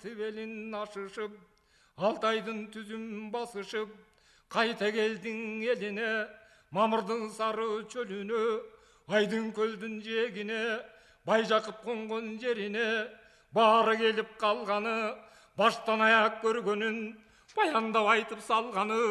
тибелин ашышып, Алтайдын түзүм басышып, кайта келдиң элине, мамырдын сары чөлүнө, айдын көлдүн жээгине, Байжакып конгон жерине, баары келип калганы, баштан аяк көргөнүн баяндап айтып салганы.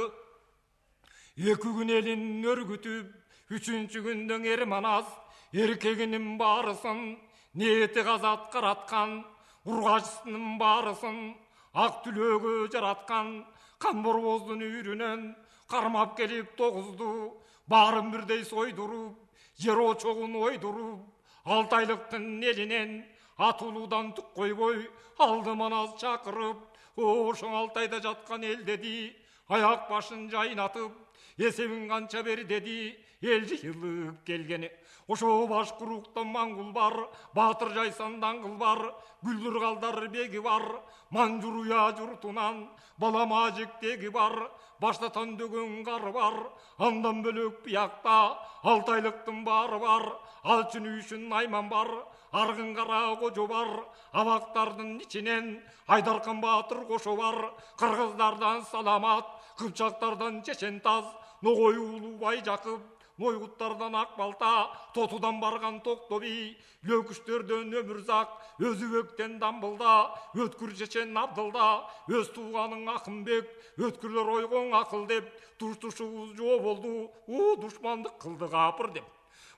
Эки күн элин өргүтүп, үчүнчү күндөн эр манас, эркегинин баарысын, ниети казат караткан, ургачысынын баарысын, ак түлөөгө жараткан, кан борбоздун үйрүнөн кармап келип тогузду, баарын бирдей сойдуруп, жер очогун ойдуруп, Алтайлыктын элинен атуулуудан түк койбой, алды манас чакырып, ошоң Алтайда жаткан эл деди, аяк башын жайнатып, эсебин канча бери деди, эл жыйылып келгени. Ошо Башкуруктан Маңгул бар, Баатыр Жайсан даңгыл бар, Гүлдүр Калдар беги бар, Манжуруя журтунан бала Мажиктеги бар, баштатан дөгөн кары бар, андан бөлөк биякта Алтайлыктын баары бар, алчын үйшүн Найман бар, аргын кара кожо бар, абактардын ичинен Айдаркан Баатыр кошо бар, кыргыздардан Саламат, кыпчактардан Чечентаз, Ногой уулу Байжакып, Нойгуттардан Акбалта, Тотудан барган Токтоби, Лөкүчтөрдөн Өмүрзак, Өзүбөктен Дамбылда, Өткүр Чечен Абдылда, өз тууганың Акымбек, өткүрлөр ойгоң акыл деп, туш-тушубуз жоо болду, душмандык кылды капыр деп.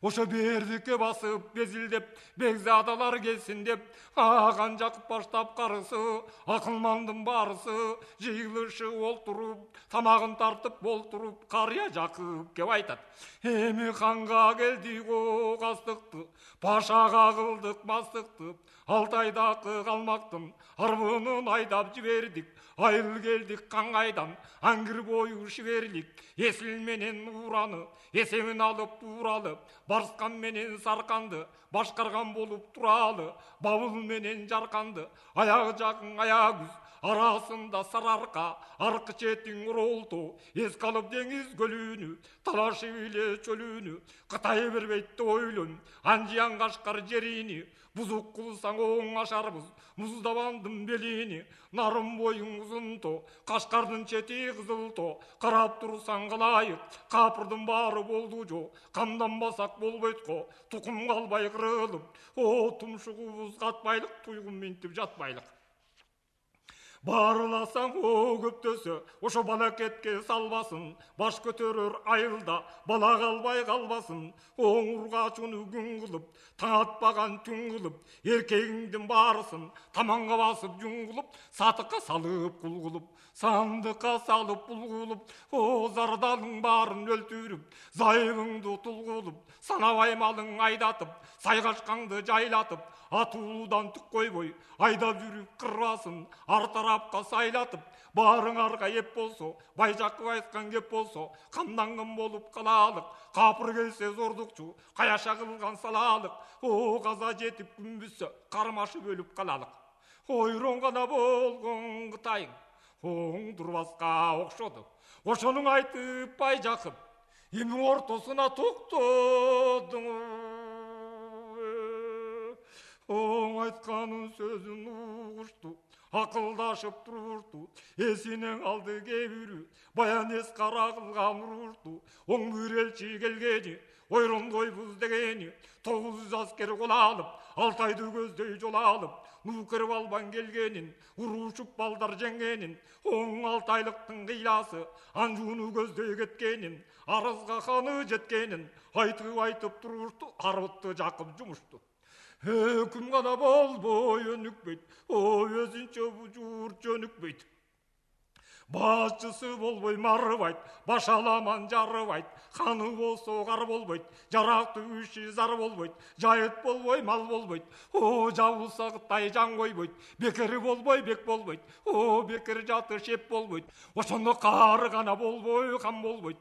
Ошо бердикке басып, безилдеп, бекзадалар келсин деп, Аган Жакып баштап карысы, акылмандын баарысы, жыйылышы олтуруп, тамагын тартып болтуруп, карыя Жакып кеп айтат. Эми ханга келдик о кастыкты, пашага кылдык бастыкты, Алтайдакы калмактын арбынын айдап жибердик, айыл келдик каңгайдан, аңгыр бою шиберлик, эсил менен ураны, эсебин алып тууралып, Барскан менен Сарканды башкарган болуп туралы, Бабыл менен Жарканды аягы жакын аягүз, арасында Сарыарка, аркы четиң Оролту, эске алып деңиз көлүнү, талашып эле чөлүнү, Кытай бербейт ойлон, Анжиян Кашкар жерини, бузук кылсаң оң ашарбыз, Муздабандын белини, нарын боюң узунто, Кашкардын чети кызылто, карап турсаң калайык, капырдын баары болду жо, камданбасак болбойт го, тукум калбай кырылып, тумшугубуз катпайлык, туйгун минтип жатпайлык. Барыласаң көптөсө, ошо балакетке салбасын, баш көтөрөр айылда, бала калбай калбасын, оң ургачуну күн кылып, таң атпаган түн кылып, эркегиңдин баарысын таманга басып жүн кылып, сатыкка салып кул кылып, сандыкка салып пул кылып, зардалың баарын өлтүрүп, зайыбыңды тул кылып, санабай малың айдатып, сайгашкаңды жайлатып, атуулудан түк койбой, айдап жүрүп кырбасын, ар тарапка сайлатып, баарың арга еп болсо, Байжакып айткан кеп болсо, камданган болуп калалык, капыр келсе зордукчу, каяша кылган салалык, каза жетип күн бүссө, кармашып өлүп калалык. Ойрон гана болгон Кытайың, оңдурбаска окшоду. Ошону айтып Байжакып, эми ортосуна токтодуң. Оң айтканын сөзүн угушту, акылдашып турушту, эсинен алды кебирүү, баян эс кара кылган урушту, оң бир элчи келгени, ойрондойбуз дегени, 900 аскер кол алып, Алтайды көздөй жол алып, нукер балбан келгенин, урушуп балдар жеңгенин, оң Алтайлыктын кыйласы, анжууну көздөй кеткенин, арызга ханы жеткенин, айтып турушту, арбытты Жакып жумушту. Өкүм гана болбой өнүкпөйт, өзүнчө жуурт жөнүкпөйт. Башчысы болбой марыбайт, башаламан жарыбайт, ханы болсо кар болбойт, жарактуу иши зар болбойт, жайыт болбой мал болбойт, жабылса Кытай жан койбойт, бекери болбой бек болбойт, бекер жаты шеп болбойт, ошондо кары гана болбой хан болбойт,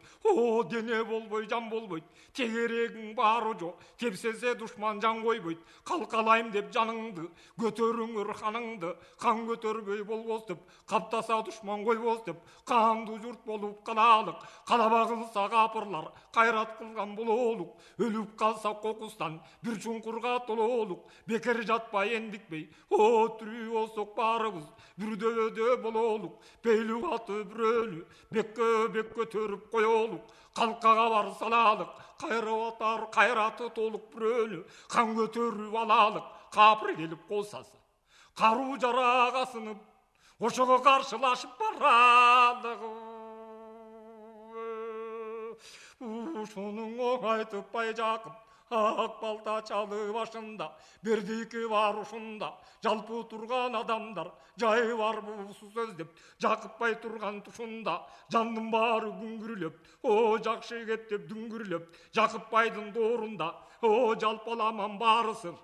дене болбой жан болбойт, тегерегиң баары жо, тепсесе душман жан койбойт, калкалайм деп жаныңды, көтөрүңөр ханыңды, хан көтөрбөй болбос деп, каптаса душман койбос болбос деп кандуу журт болуп калалык. Калаба кылса капырлар кайрат кылган бололук. Өлүп калса кокустан бир чуңкурга тололук. Бекер жатпай эндикпей о тирүү болсок баарыбыз бүрдөбөдө бололук. Пейлүү аты бирөөлү бекке төрүп коелук. Калкага бар салалык кайрап атар кайраты толук бирөөлү. Кан көтөрүп алалык капыр келип колсасы. Каруу жарага сынып ошого каршылашып баралык. Ушунун оңайтып Байжакып ак балта чалы башында бердики бар ушунда. Жалпы турган адамдар жайы бар буусу сөз деп Жакыпбай турган тушунда. Жандын баары күңгүрүлөп о жакшы кептеп дүңгүрүлөп Жакыпбайдын доорунда о жалпаламан баарысы.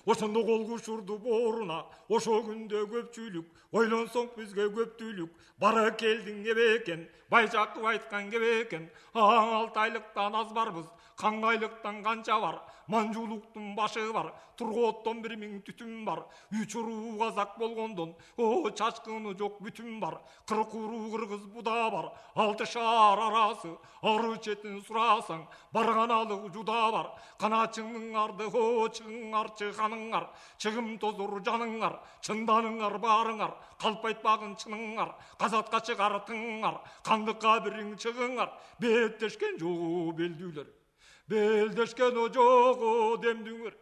Ошондо кол кушурду бооруна ошо күндө көпчүлүк. Ойлонсоң бизге көптүүлүк. Бара келдиң эбекен Байжакып айткан кебекен. Аң 6 айлыктан аз барбыз. Каңгайлыктан канча бар. Манжуулуктун башы бар. Тургооттон 1000 түтүн бар. 3 уруу казак болгондон о чачкыны жок бүтүн бар. 40 уруу кыргыз буда бар. 6 шаар арасы ары четин сурасаң барганалык жуда бар. Каначыңның арды о чыгыңар чыганыңар. Чыгым тозор жаныңар. Чынданыңар баарыңар. Калп айтпагын чыныңар. Казатка чыгар тыңыңар. Кандыкка бириң чыгыңар. Беттешкен жогу белдүүлөр. Белдешкен о жогу демдүңөр.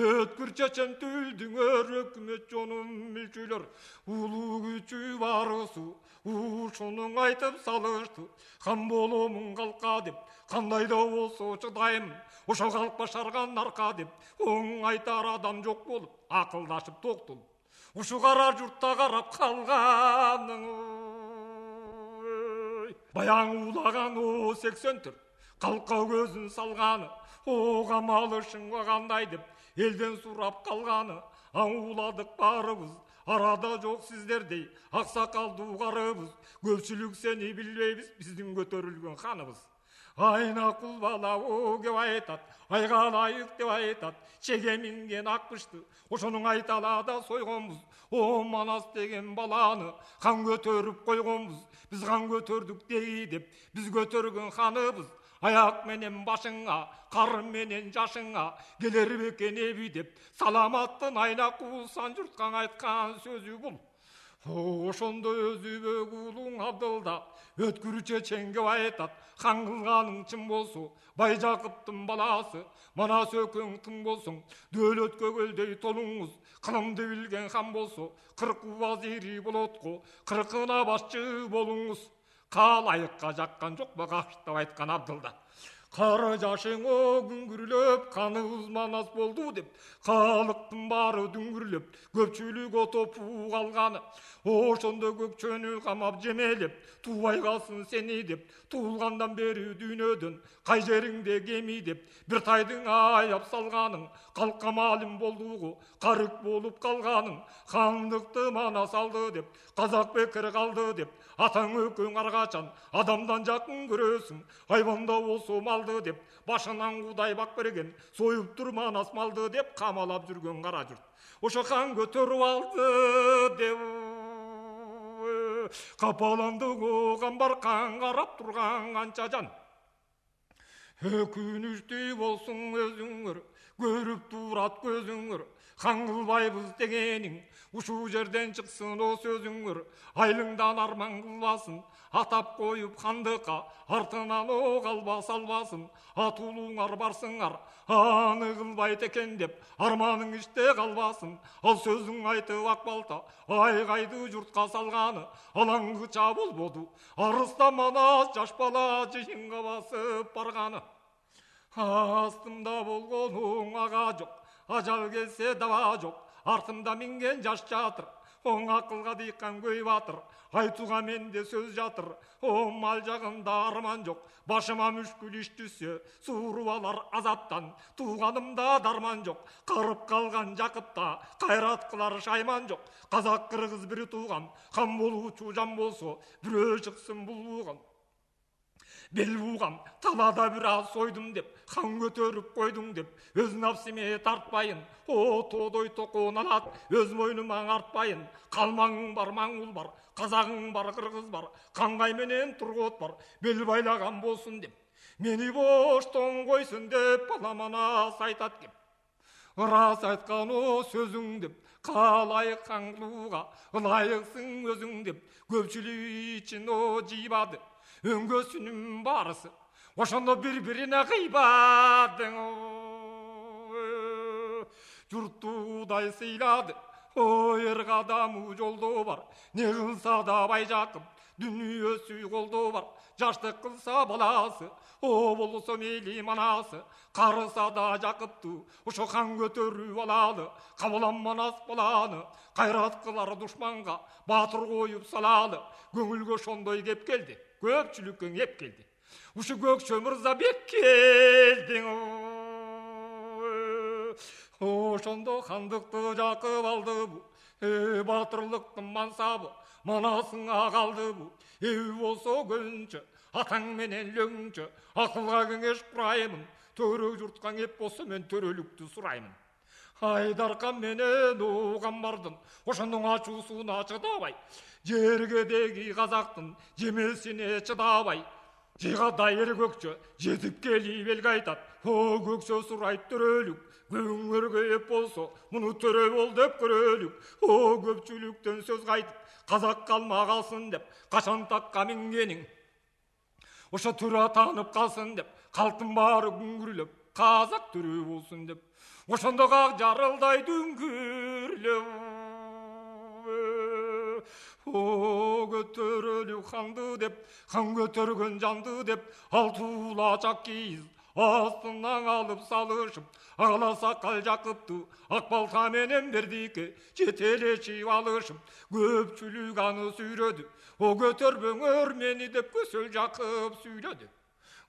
Өткүр чечен түлдүңөр. Өкмөт жонун мүлчүлөр. Улуу күчү барысы ушунун айтып салышты. Хан боломун калка деп кандай да болсо чыдайм. Ошо калк башарган арка деп оң айтар адам жок болуп акылдашып токтолуп. Ушу кара журтта карап калганың. Баяң улаган о 84 калка көзүн салганы. О камалышың кандай деп элден сурап калганы. Аңуладык баарыбыз арада жок сиздердей аксакалдуу карыбыз. Көпчүлүк сени билбейбиз биздин көтөрүлгөн ханыбыз. Айна кул бала о кеп айтат. Айга ылайык деп айтат. Чеге минген акпышты ошонун айталада сойгонбуз. О Манас деген баланы кан көтөрүп койгонбуз. Биз кан көтөрдүк дей деп биз көтөргөн ханыбыз. Аяк менен башыңа карын менен жашыңа келер бекен эби деп саламаттын айна куулсан журткан айткан сөзү бул. Ошондо өзүбөк уулуң Абдылда өткүр чеченге айтат. Хан кылганың чын болсо Байжакыптын баласы. Манас өкөң тың болсоң дөөлөткө көлдөй толуңуз. Кылымды билген хан болсо 40 вазири болотко 40-ына башчы болуңуз. Калайыкка жаккан жок ба каштап айткан Абдылда. Кара жашың о күңгүрүлөп каныбыз Манас болду деп калыктын баары дүңгүрүлөп көпчүлүк отопуу калганы. Ошондо көкчөнү камап жемелеп туубай калсын сени деп туулгандан бери дүйнөдөн кай жериңде кеми деп бир тайдың аяп салганың. Калкка маалым болдугу карык болуп калганың. Хандыкты Манас алды деп казак бекер калды деп атаң өкөң аргачан адамдан жакын көрөсүң. Айбанда болсо малды деп башынан Кудай бак берген. Союп тур Манас малды деп камалап жүргөн кара журт. Ошо хан көтөрүп алды деп капаланды камбар кан карап турган канча жан. Өкүнүчтүү болсуң өзүңөр көрүп турат көзүңөр. Хан кылбайбыз дегениң ушул жерден чыксын о сөзүңөр. Айылыңдан арман кылбасын атап коюп хандыкка артынан о калба салбасын. Атуулуңар барсыңар аны кылбайт экен деп арманың иште калбасын. Ал сөзүң айтып ак балта айгайды журтка салганы. Алаңгыча болбоду арыста Манас жаш бала жыйынга басып барганы. Астымда болгонуң ага жок ажал келсе даба жок. Артымда минген жаш жатыр оң акылга дыйкан көй батыр. Айтууга менде сөз жатыр о мал жагында арман жок. Башыма мүшкүл иш түссө сууруп алар азаптан. Тууганымда дарман жок. Карып калган Жакыпта кайрат кылар шайман жок. Казак кыргыз бир тууган хан болуучу жан болсо бирөө чыксын булбуган. Бел бугам талада бир аз сойдум деп, хан көтөрүп койдуң деп, өз напсиме тартпайын. О тоодой токуун алат, өз мойнума артпайын. Калмаңың бар, маңул бар, казагың бар, кыргыз бар, кангай менен тургут бар, бел байлаган болсун деп. Мени боштон койсун деп, баламана айтат кеп. Рас айткан о сөзүң деп, калайык каңлууга ылайыксың өзүң деп, көпчүлүк ичин о жыйбады. Өңгөсүнүн барысы, ошондо бири-бирине кыйбадың. Журттуудай сыйлады, эр кадамы жолдо бар. Не кылса да байжакып, дүнүйөсү колдо бар. Жаштык кылса баласы, о болсо мейли манасы. Карыса да жакыптуу, ошо хан көтөрүп алалы. Кабылам манас баланы, кайрат кылар душманга, баатыр коюп салалы. Көңүлгө ошондой кеп келди, көпчүлүккө кеп келди. Ушу Көкчө мырза бек келдиң. Ошондо хандыкты жакып алды бу, баатырлыктын мансабы манасыңа калды бу. Эби болсо көлүнчө, атаң менен лөңчө, акылга кеңеш кураймын. Төрө журтка кеп болсо мен төрөлүктү сураймын. Айдаркан менен ооган бардым, ошондун ачуусуна чыдабай, жергедеги казактын жемесине чыдабай. Жыгадай эр Көкчө жетип келип элге айтат, о Көкчө сурайт төрөлүк, көңөргө эп болсо муну төрө бол деп көрөлүк. О көпчүлүктөн сөз кайтып, казак калма калсын деп, качан такка мингениң ошо төрө атанып калсын деп, калктын баары күңгүрлөп, казак төрө болсун деп. Ошондо ак жарылдай дүңгүрлөп, о көтөрөлүк ханды деп, хан көтөргөн жанды деп, алтуула чак кийиз астынан алып салышып, ала сакал жакыптуу ак балта менен бердике жетелешип алышып, көпчүлүк аны сүйрөдү. О көтөрбөңөр мени деп көсөл жакып сүйлөдү.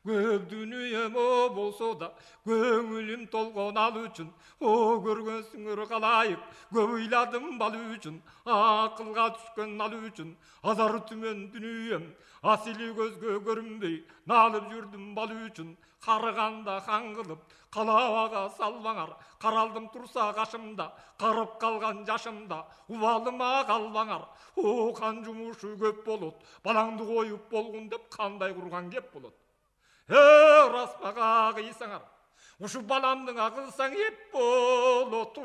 Көп дүнүйөм о болсо да көңүлүм толгон ал үчүн, о көргөнсүңөр калайык көп ыйладым бал үчүн, акылга түшкөн ал үчүн азар түмөн дүнүйөм, асили көзгө көрүнбөй налып жүрдүм бал үчүн. Карыганда хан кылып калабага салбаңар, каралдым турса кашымда, карып калган жашымда убалыма калбаңар. О хан жумушу көп болот, балаңды коюп болгун деп кандай курган кеп болот. Распага кыйсаңар, ушу баламдың акылсаң еп болот.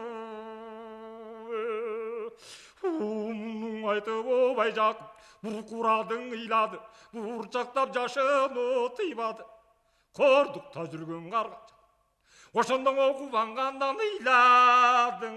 Мунун айтып о байжакып, буркурадың ыйлады, бурчактап жашын тыйбады. Кордукта жүргөн каргача, ошондон окубангандан ыйладың.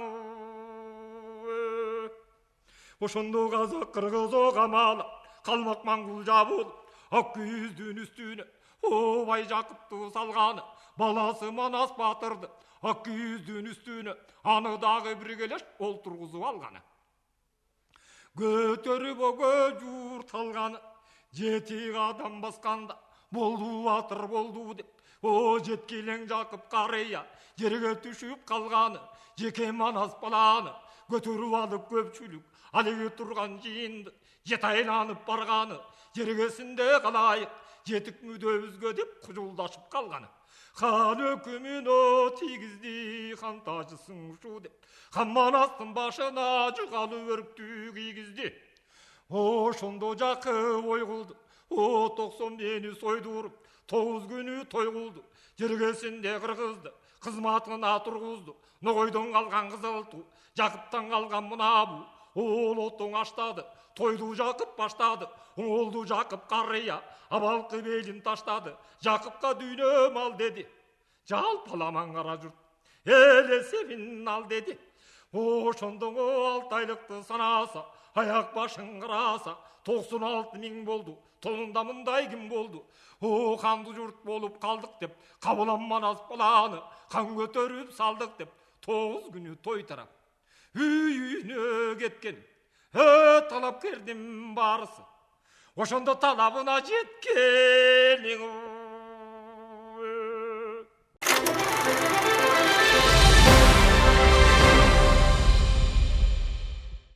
Ошондо казак кыргыз камалап, калмак маңгул жабылып, ак күйүздүн үстүнө о байжакыптуу салганы, баласы Манас баатырды ак күйүздүн үстүнө аны дагы биргелеш олтургузуп алганы. Көтөрүп өгө журт алганы, жети кадам басканда болду баатыр болду деп, о жеткилең Жакып карыя жерге түшүп калганы. Жеке Манас баланы көтөрүп алып көпчүлүк алиги турган жыйынды жет айланып барганы. Жергесинде калайык жетик мүдөбүзгө деп кужулдашып калганы. Хан өкүмүнө тийгизди хан тажысын ушу деп, хан Манастын башына жугалы өрүктү кийгизди. Ошондо Жакып ой кылды, о 90 мени сойдуруп 9 күнү той кылды. Жергесинде кыргызды кызматына тургузду. Ногойдон калган кызылтуу, Жакыптан калган мынабу, олоттон аштады. Тойду Жакып баштады, оңолду Жакып карыя, абалкы белин таштады. Жакыпка дүйнө мал деди, жалпаламан кара журт, элесебин ал деди. Ошондо 6 айлыкты санаса, аяк башын кыраса, 96 миң болду. Тонунда мындай ким болду? О канды журт болуп калдык деп, кабылам Манас баланы кан көтөрүп салдык деп, 9 күнү той тарап үйүнө кеткен. Талапкердин барысы, ошондо талабына жеткениң.